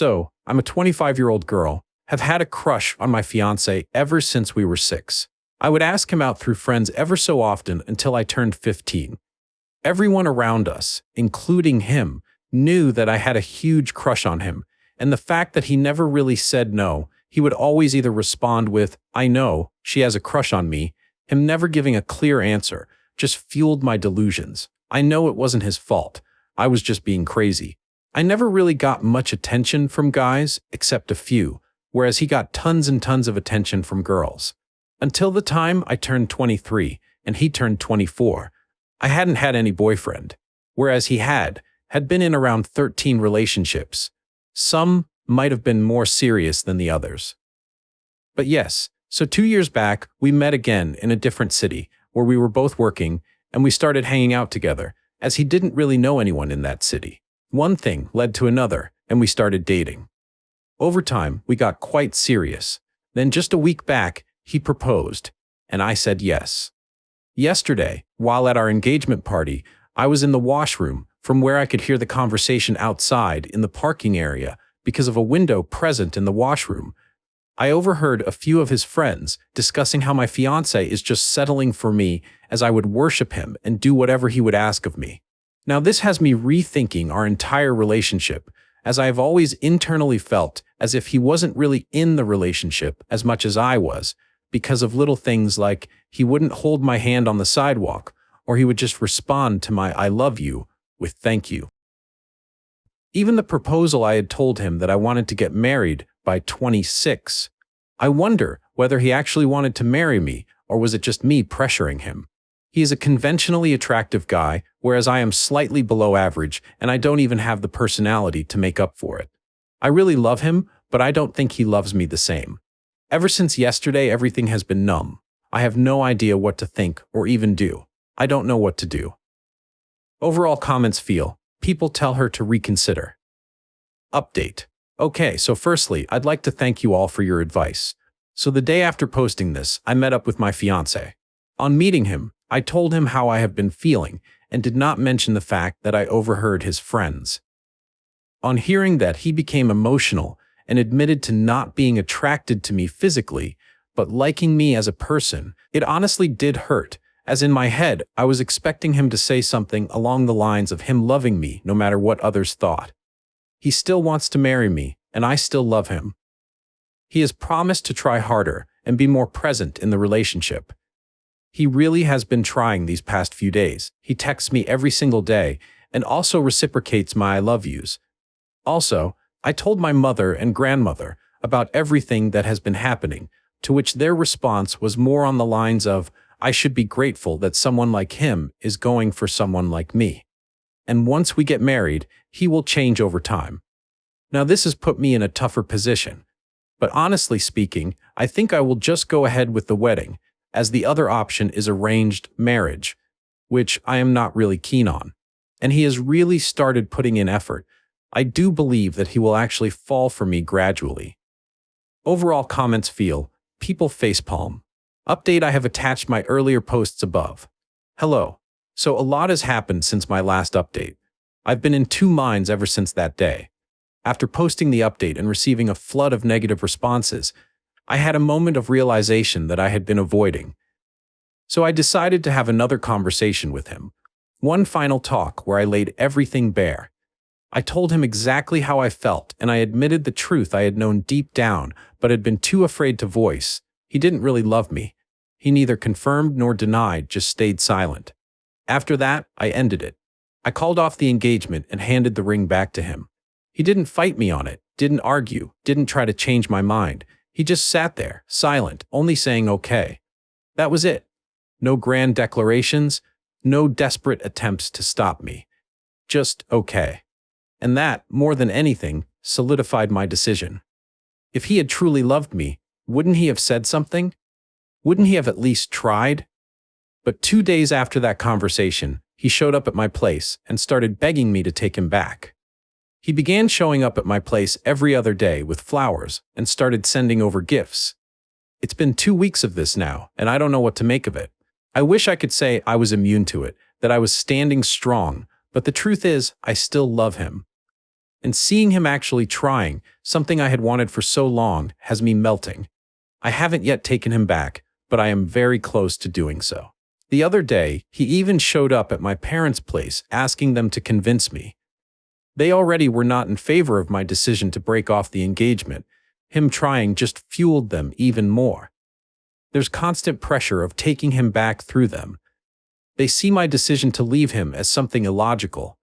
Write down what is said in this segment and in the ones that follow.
So, I'm a 25-year-old girl, have had a crush on my fiance ever since we were 6. I would ask him out through friends ever so often until I turned 15. Everyone around us, including him, knew that I had a huge crush on him, and the fact that he never really said no, he would always either respond with, "I know, she has a crush on me," him never giving a clear answer, just fueled my delusions. I know it wasn't his fault. I was just being crazy. I never really got much attention from guys, except a few, whereas he got tons and tons of attention from girls. Until the time I turned 23, and he turned 24. I hadn't had any boyfriend, whereas he had been in around 13 relationships. Some might have been more serious than the others. But yes, so 2 years back, we met again in a different city, where we were both working, and we started hanging out together, as he didn't really know anyone in that city. One thing led to another, and we started dating. Over time, we got quite serious. Then just a week back, he proposed, and I said yes. Yesterday, while at our engagement party, I was in the washroom, from where I could hear the conversation outside in the parking area because of a window present in the washroom. I overheard a few of his friends discussing how my fiance is just settling for me as I would worship him and do whatever he would ask of me. Now this has me rethinking our entire relationship, as I have always internally felt as if he wasn't really in the relationship as much as I was, because of little things like he wouldn't hold my hand on the sidewalk, or he would just respond to my "I love you" with "thank you." Even the proposal, I had told him that I wanted to get married by 26. I wonder whether he actually wanted to marry me, or was it just me pressuring him? He is a conventionally attractive guy, whereas I am slightly below average, and I don't even have the personality to make up for it. I really love him, but I don't think he loves me the same. Ever since yesterday, everything has been numb. I have no idea what to think or even do. I don't know what to do. Overall comments feel, people tell her to reconsider. Update. Okay, so firstly, I'd like to thank you all for your advice. So the day after posting this, I met up with my fiance. On meeting him, I told him how I have been feeling and did not mention the fact that I overheard his friends. On hearing that, he became emotional and admitted to not being attracted to me physically, but liking me as a person. It honestly did hurt, as in my head, I was expecting him to say something along the lines of him loving me no matter what others thought. He still wants to marry me, and I still love him. He has promised to try harder and be more present in the relationship. He really has been trying these past few days. He texts me every single day and also reciprocates my "I love yous." Also, I told my mother and grandmother about everything that has been happening, to which their response was more on the lines of, I should be grateful that someone like him is going for someone like me. And once we get married, he will change over time. Now this has put me in a tougher position. But honestly speaking, I think I will just go ahead with the wedding, as the other option is arranged marriage, which I am not really keen on. And he has really started putting in effort. I do believe that he will actually fall for me gradually. Overall comments feel, people facepalm. Update, I have attached my earlier posts above. Hello. So a lot has happened since my last update. I've been in two minds ever since that day. After posting the update and receiving a flood of negative responses, I had a moment of realization that I had been avoiding. So I decided to have another conversation with him. One final talk where I laid everything bare. I told him exactly how I felt, and I admitted the truth I had known deep down, but had been too afraid to voice. He didn't really love me. He neither confirmed nor denied, just stayed silent. After that, I ended it. I called off the engagement and handed the ring back to him. He didn't fight me on it, didn't argue, didn't try to change my mind. He just sat there, silent, only saying okay. That was it. No grand declarations, no desperate attempts to stop me. Just okay. And that, more than anything, solidified my decision. If he had truly loved me, wouldn't he have said something? Wouldn't he have at least tried? But 2 days after that conversation, he showed up at my place and started begging me to take him back. He began showing up at my place every other day with flowers and started sending over gifts. It's been 2 weeks of this now, and I don't know what to make of it. I wish I could say I was immune to it, that I was standing strong, but the truth is, I still love him. And seeing him actually trying, something I had wanted for so long, has me melting. I haven't yet taken him back, but I am very close to doing so. The other day, he even showed up at my parents' place asking them to convince me. They already were not in favor of my decision to break off the engagement. Him trying just fueled them even more. There's constant pressure of taking him back through them. They see my decision to leave him as something illogical.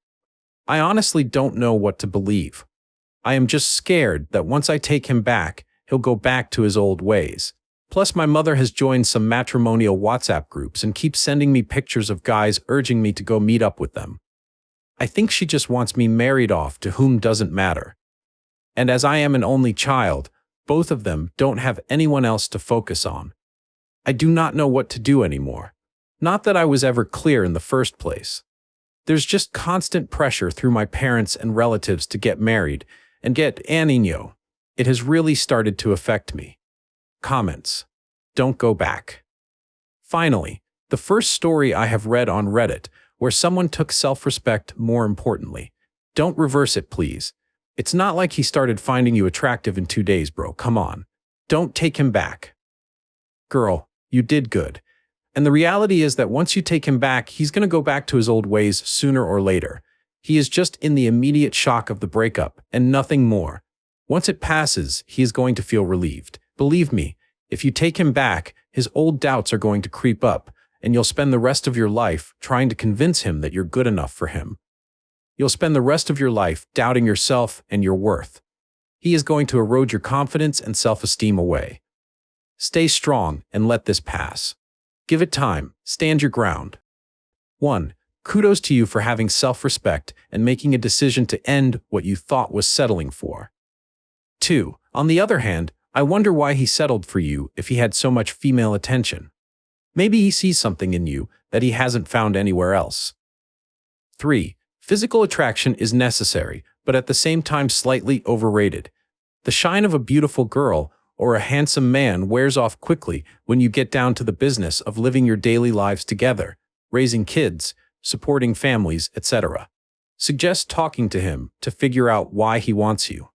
I honestly don't know what to believe. I am just scared that once I take him back, he'll go back to his old ways. Plus, my mother has joined some matrimonial WhatsApp groups and keeps sending me pictures of guys urging me to go meet up with them. I think she just wants me married off to whom doesn't matter. And as I am an only child, both of them don't have anyone else to focus on. I do not know what to do anymore. Not that I was ever clear in the first place. There's just constant pressure through my parents and relatives to get married and get a niño. It has really started to affect me. Comments. Don't go back. Finally, the first story I have read on Reddit where someone took self-respect more importantly. Don't reverse it, please. It's not like he started finding you attractive in 2 days, bro. Come on. Don't take him back. Girl, you did good. And the reality is that once you take him back, he's going to go back to his old ways sooner or later. He is just in the immediate shock of the breakup and nothing more. Once it passes, he is going to feel relieved. Believe me, if you take him back, his old doubts are going to creep up, and you'll spend the rest of your life trying to convince him that you're good enough for him. You'll spend the rest of your life doubting yourself and your worth. He is going to erode your confidence and self-esteem away. Stay strong and let this pass. Give it time. Stand your ground. 1. Kudos to you for having self-respect and making a decision to end what you thought was settling for. 2. On the other hand, I wonder why he settled for you if he had so much female attention. Maybe he sees something in you that he hasn't found anywhere else. 3. Physical attraction is necessary, but at the same time slightly overrated. The shine of a beautiful girl or a handsome man wears off quickly when you get down to the business of living your daily lives together, raising kids, supporting families, etc. Suggest talking to him to figure out why he wants you.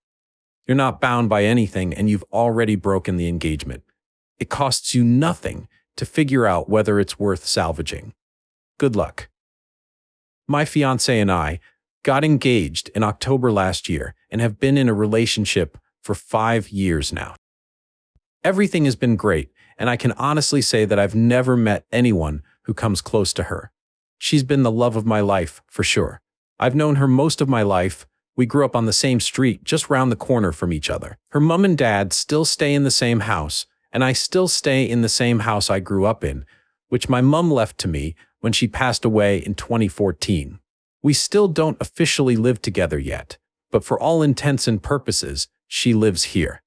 You're not bound by anything and you've already broken the engagement. It costs you nothing to figure out whether it's worth salvaging. Good luck. My fiancé and I got engaged in October last year and have been in a relationship for 5 years now. Everything has been great, and I can honestly say that I've never met anyone who comes close to her. She's been the love of my life, for sure. I've known her most of my life. We grew up on the same street, just round the corner from each other. Her mom and dad still stay in the same house, and I still stay in the same house I grew up in, which my mom left to me when she passed away in 2014. We still don't officially live together yet, but for all intents and purposes, she lives here.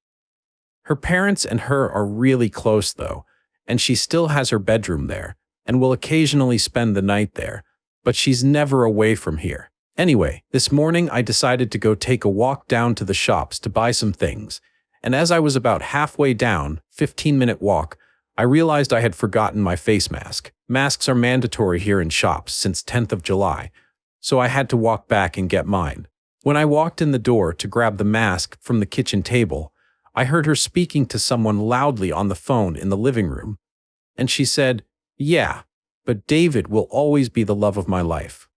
Her parents and her are really close though, and she still has her bedroom there, and will occasionally spend the night there, but she's never away from here. Anyway, this morning I decided to go take a walk down to the shops to buy some things, and as I was about halfway down, 15-minute walk, I realized I had forgotten my face mask. Masks are mandatory here in shops since 10th of July, so I had to walk back and get mine. When I walked in the door to grab the mask from the kitchen table, I heard her speaking to someone loudly on the phone in the living room, and she said, "Yeah, but David will always be the love of my life."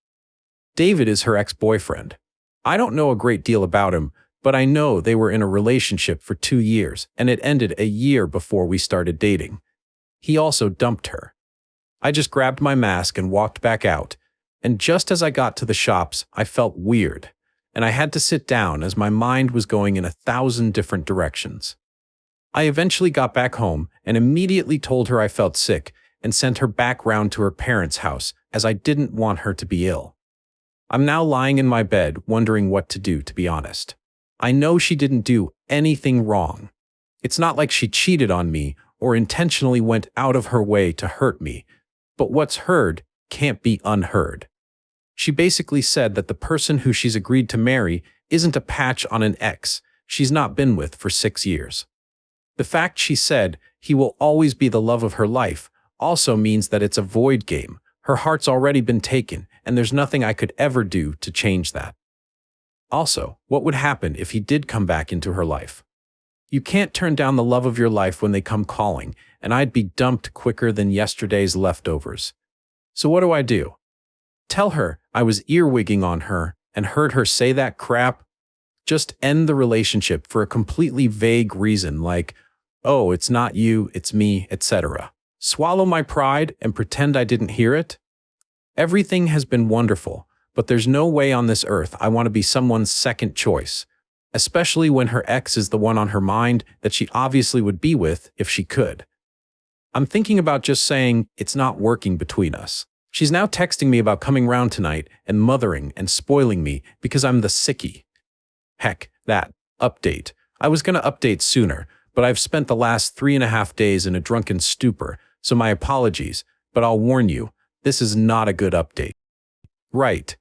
David is her ex-boyfriend. I don't know a great deal about him, but I know they were in a relationship for 2 years, and it ended a year before we started dating. He also dumped her. I just grabbed my mask and walked back out, and just as I got to the shops, I felt weird, and I had to sit down as my mind was going in 1,000 different directions. I eventually got back home and immediately told her I felt sick and sent her back round to her parents' house as I didn't want her to be ill. I'm now lying in my bed wondering what to do, to be honest. I know she didn't do anything wrong. It's not like she cheated on me or intentionally went out of her way to hurt me, but what's heard can't be unheard. She basically said that the person who she's agreed to marry isn't a patch on an ex she's not been with for 6 years. The fact she said he will always be the love of her life also means that it's a void game. Her heart's already been taken, and there's nothing I could ever do to change that. Also, what would happen if he did come back into her life? You can't turn down the love of your life when they come calling, and I'd be dumped quicker than yesterday's leftovers. So what do I do? Tell her I was earwigging on her and heard her say that crap? Just end the relationship for a completely vague reason like, oh, it's not you, it's me, etc. Swallow my pride and pretend I didn't hear it? Everything has been wonderful, but there's no way on this earth I want to be someone's second choice, especially when her ex is the one on her mind that she obviously would be with if she could. I'm thinking about just saying it's not working between us. She's now texting me about coming round tonight and mothering and spoiling me because I'm the sickie. Heck, that update. I was going to update sooner, but I've spent the last 3.5 days in a drunken stupor, so my apologies, but I'll warn you, this is not a good update. Right.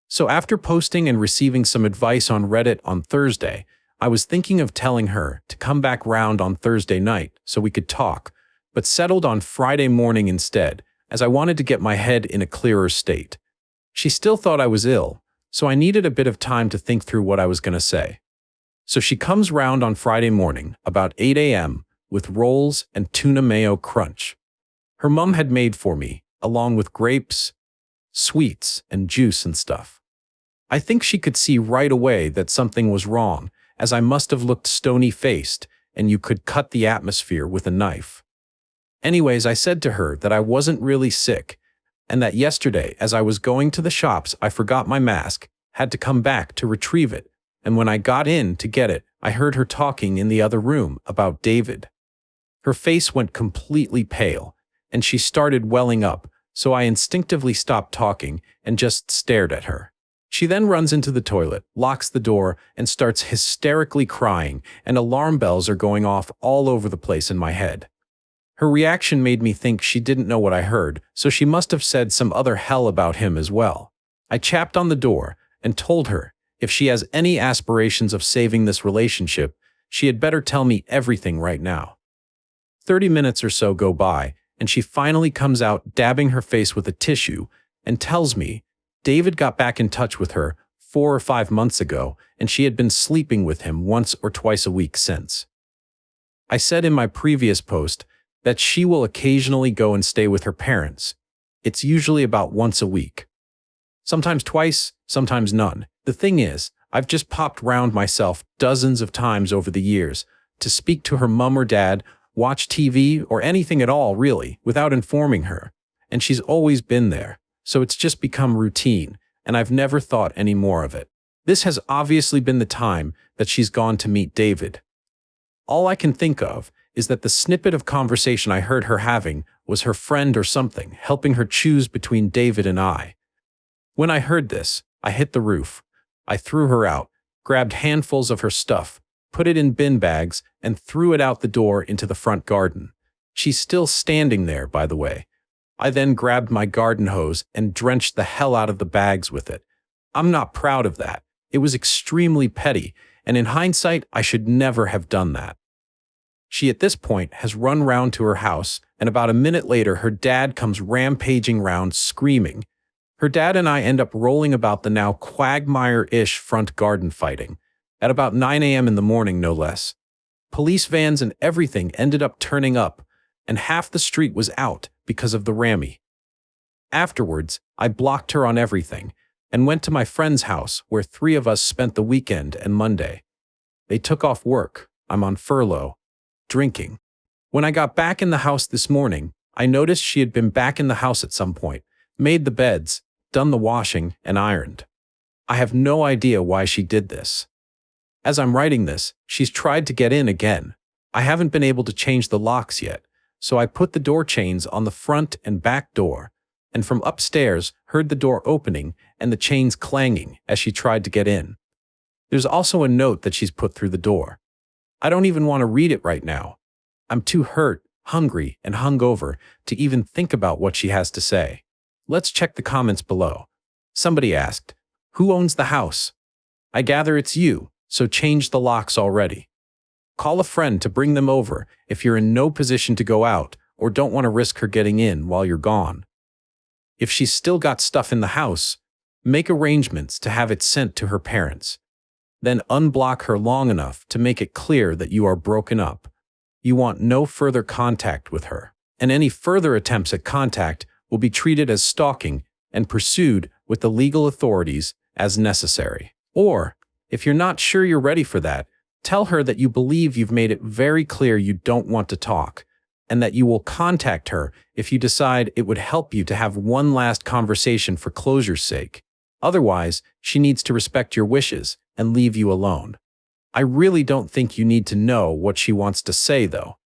So after posting and receiving some advice on Reddit on Thursday, I was thinking of telling her to come back round on Thursday night so we could talk, but settled on Friday morning instead, as I wanted to get my head in a clearer state. She still thought I was ill, so I needed a bit of time to think through what I was going to say. So she comes round on Friday morning, about 8 a.m., with rolls and tuna mayo crunch. Her mum had made for me, along with grapes, sweets, and juice and stuff. I think she could see right away that something was wrong, as I must have looked stony-faced, and you could cut the atmosphere with a knife. Anyways, I said to her that I wasn't really sick, and that yesterday, as I was going to the shops, I forgot my mask, had to come back to retrieve it, and when I got in to get it, I heard her talking in the other room about David. Her face went completely pale, and she started welling up, so I instinctively stopped talking and just stared at her. She then runs into the toilet, locks the door, and starts hysterically crying, and alarm bells are going off all over the place in my head. Her reaction made me think she didn't know what I heard, so she must have said some other hell about him as well. I chapped on the door and told her if she has any aspirations of saving this relationship, she had better tell me everything right now. 30 minutes or so go by, and she finally comes out dabbing her face with a tissue and tells me David got back in touch with her 4 or 5 months ago, and she had been sleeping with him once or twice a week since. I said in my previous post that she will occasionally go and stay with her parents. It's usually about once a week. Sometimes twice, sometimes none. The thing is, I've just popped round myself dozens of times over the years to speak to her mum or dad, watch TV, or anything at all really, without informing her, and she's always been there, so it's just become routine, and I've never thought any more of it. This has obviously been the time that she's gone to meet David. All I can think of is that the snippet of conversation I heard her having was her friend or something helping her choose between David and I. When I heard this, I hit the roof. I threw her out, grabbed handfuls of her stuff, put it in bin bags, and threw it out the door into the front garden. She's still standing there, by the way. I then grabbed my garden hose and drenched the hell out of the bags with it. I'm not proud of that. It was extremely petty, and in hindsight, I should never have done that. She at this point has run round to her house, and about a minute later her dad comes rampaging round screaming. Her dad and I end up rolling about the now quagmire-ish front garden fighting, at about 9 a.m. in the morning no less. Police vans and everything ended up turning up, and half the street was out because of the rammy. Afterwards, I blocked her on everything, and went to my friend's house where 3 of us spent the weekend and Monday. They took off work, I'm on furlough, drinking. When I got back in the house this morning, I noticed she had been back in the house at some point, made the beds, done the washing, and ironed. I have no idea why she did this. As I'm writing this, she's tried to get in again. I haven't been able to change the locks yet, so I put the door chains on the front and back door, and from upstairs heard the door opening and the chains clanging as she tried to get in. There's also a note that she's put through the door. I don't even want to read it right now. I'm too hurt, hungry, and hungover to even think about what she has to say. Let's check the comments below. Somebody asked, "Who owns the house?" I gather it's you, so change the locks already. Call a friend to bring them over if you're in no position to go out or don't want to risk her getting in while you're gone. If she's still got stuff in the house, make arrangements to have it sent to her parents. Then unblock her long enough to make it clear that you are broken up. You want no further contact with her, and any further attempts at contact will be treated as stalking and pursued with the legal authorities as necessary. Or, if you're not sure you're ready for that, tell her that you believe you've made it very clear you don't want to talk, and that you will contact her if you decide it would help you to have one last conversation for closure's sake. Otherwise, she needs to respect your wishes and leave you alone. I really don't think you need to know what she wants to say, though.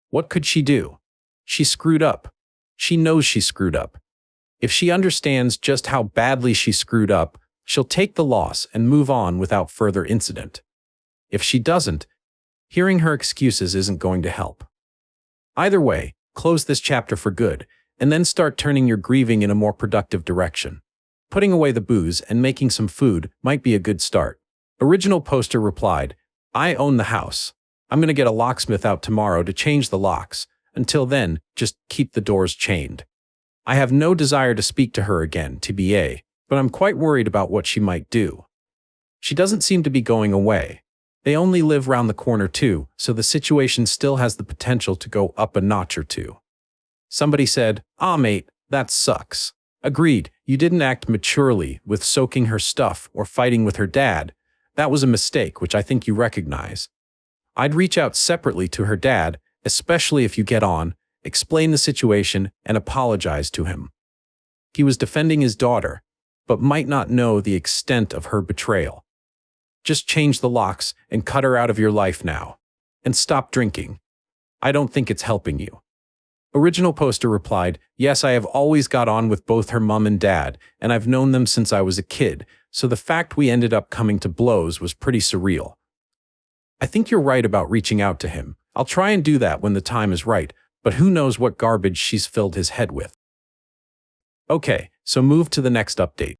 What could she do? She screwed up. She knows she screwed up. If she understands just how badly she screwed up, she'll take the loss and move on without further incident. If she doesn't, hearing her excuses isn't going to help. Either way, close this chapter for good, and then start turning your grieving in a more productive direction. Putting away the booze and making some food might be a good start. Original poster replied, I own the house. I'm going to get a locksmith out tomorrow to change the locks. Until then, just keep the doors chained. I have no desire to speak to her again, TBA, but I'm quite worried about what she might do. She doesn't seem to be going away. They only live round the corner too, so the situation still has the potential to go up a notch or two. Somebody said, mate, that sucks. Agreed, you didn't act maturely with soaking her stuff or fighting with her dad. That was a mistake, which I think you recognize. I'd reach out separately to her dad, especially if you get on, explain the situation, and apologize to him. He was defending his daughter, but might not know the extent of her betrayal. Just change the locks and cut her out of your life now. And stop drinking. I don't think it's helping you. Original poster replied, yes, I have always got on with both her mom and dad, and I've known them since I was a kid, so the fact we ended up coming to blows was pretty surreal. I think you're right about reaching out to him. I'll try and do that when the time is right, but who knows what garbage she's filled his head with. Okay, so move to the next update.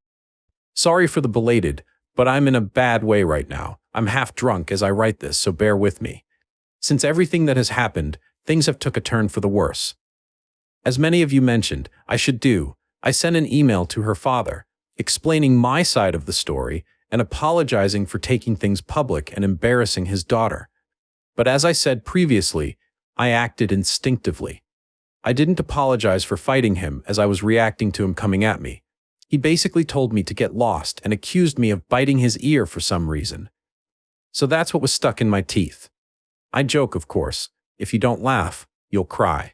Sorry for the belated, but I'm in a bad way right now. I'm half drunk as I write this, so bear with me. Since everything that has happened, things have took a turn for the worse. As many of you mentioned, I sent an email to her father, explaining my side of the story and apologizing for taking things public and embarrassing his daughter. But as I said previously, I acted instinctively. I didn't apologize for fighting him as I was reacting to him coming at me. He basically told me to get lost and accused me of biting his ear for some reason. So that's what was stuck in my teeth. I joke, of course. If you don't laugh, you'll cry.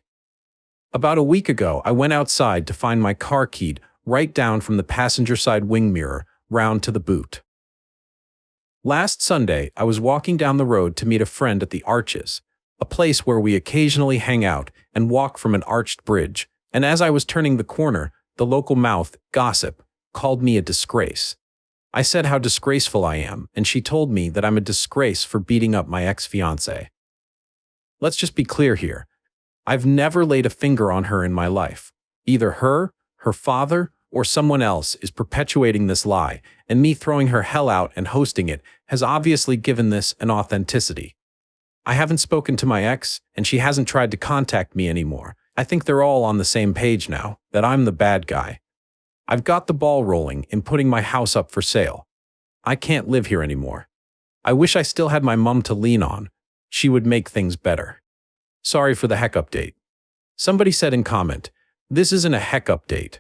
About a week ago, I went outside to find my car keyed right down from the passenger side wing mirror round to the boot. Last Sunday, I was walking down the road to meet a friend at the Arches, a place where we occasionally hang out and walk from an arched bridge, and as I was turning the corner, the local mouth, Gossip, called me a disgrace. I said how disgraceful I am, and she told me that I'm a disgrace for beating up my ex-fiancé. Let's just be clear here. I've never laid a finger on her in my life. Either her father, or someone else is perpetuating this lie, and me throwing her hell out and hosting it has obviously given this an authenticity. I haven't spoken to my ex, and she hasn't tried to contact me anymore. I think they're all on the same page now, that I'm the bad guy. I've got the ball rolling in putting my house up for sale. I can't live here anymore. I wish I still had my mom to lean on. She would make things better. Sorry for the heck update. Somebody said in comment, this isn't a heck update.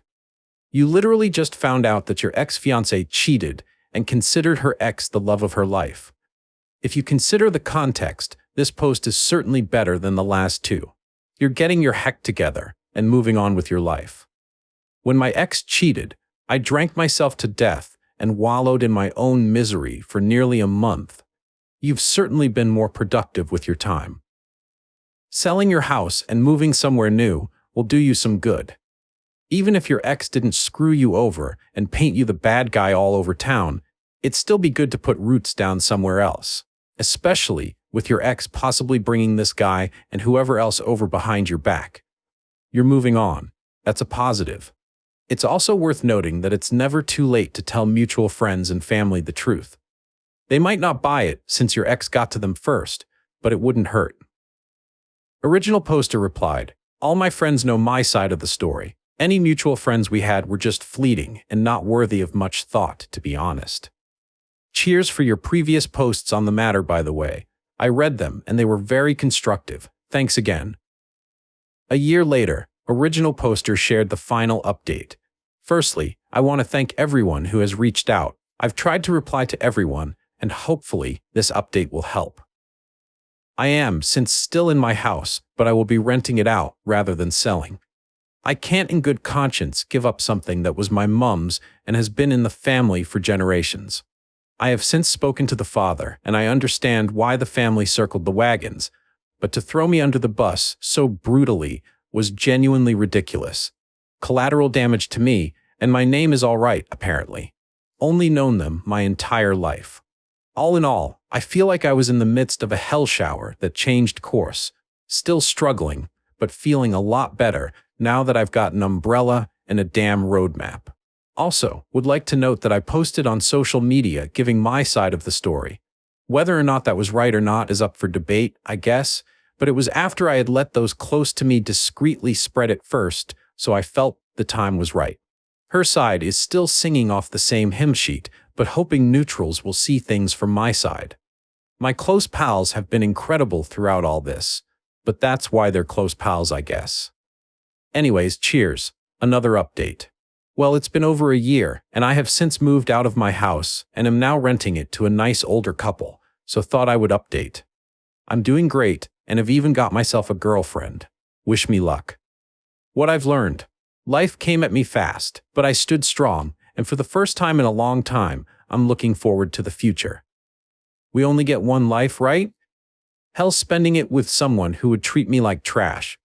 You literally just found out that your ex-fiancé cheated and considered her ex the love of her life. If you consider the context, this post is certainly better than the last two. You're getting your heck together and moving on with your life. When my ex cheated, I drank myself to death and wallowed in my own misery for nearly a month. You've certainly been more productive with your time. Selling your house and moving somewhere new will do you some good. Even if your ex didn't screw you over and paint you the bad guy all over town, it'd still be good to put roots down somewhere else, especially with your ex possibly bringing this guy and whoever else over behind your back. You're moving on. That's a positive. It's also worth noting that it's never too late to tell mutual friends and family the truth. They might not buy it since your ex got to them first, but it wouldn't hurt. Original poster replied, all my friends know my side of the story. Any mutual friends we had were just fleeting and not worthy of much thought, to be honest. Cheers for your previous posts on the matter, by the way. I read them and they were very constructive. Thanks again. A year later, original poster shared the final update. Firstly, I want to thank everyone who has reached out. I've tried to reply to everyone, and hopefully this update will help. I am, since still in my house, but I will be renting it out rather than selling. I can't in good conscience give up something that was my mum's and has been in the family for generations. I have since spoken to the father, and I understand why the family circled the wagons, but to throw me under the bus so brutally was genuinely ridiculous. Collateral damage to me, and my name is all right, apparently. Only known them my entire life. All in all, I feel like I was in the midst of a hell shower that changed course, still struggling, but feeling a lot better now that I've got an umbrella and a damn roadmap. Also, would like to note that I posted on social media giving my side of the story. Whether or not that was right or not is up for debate, I guess, but it was after I had let those close to me discreetly spread it first, so I felt the time was right. Her side is still singing off the same hymn sheet, but hoping neutrals will see things from my side. My close pals have been incredible throughout all this, but that's why they're close pals, I guess. Anyways, cheers. Another update. Well, it's been over a year, and I have since moved out of my house and am now renting it to a nice older couple, so thought I would update. I'm doing great and have even got myself a girlfriend. Wish me luck. What I've learned. Life came at me fast, but I stood strong, and for the first time in a long time, I'm looking forward to the future. We only get one life, right? Hell, spending it with someone who would treat me like trash,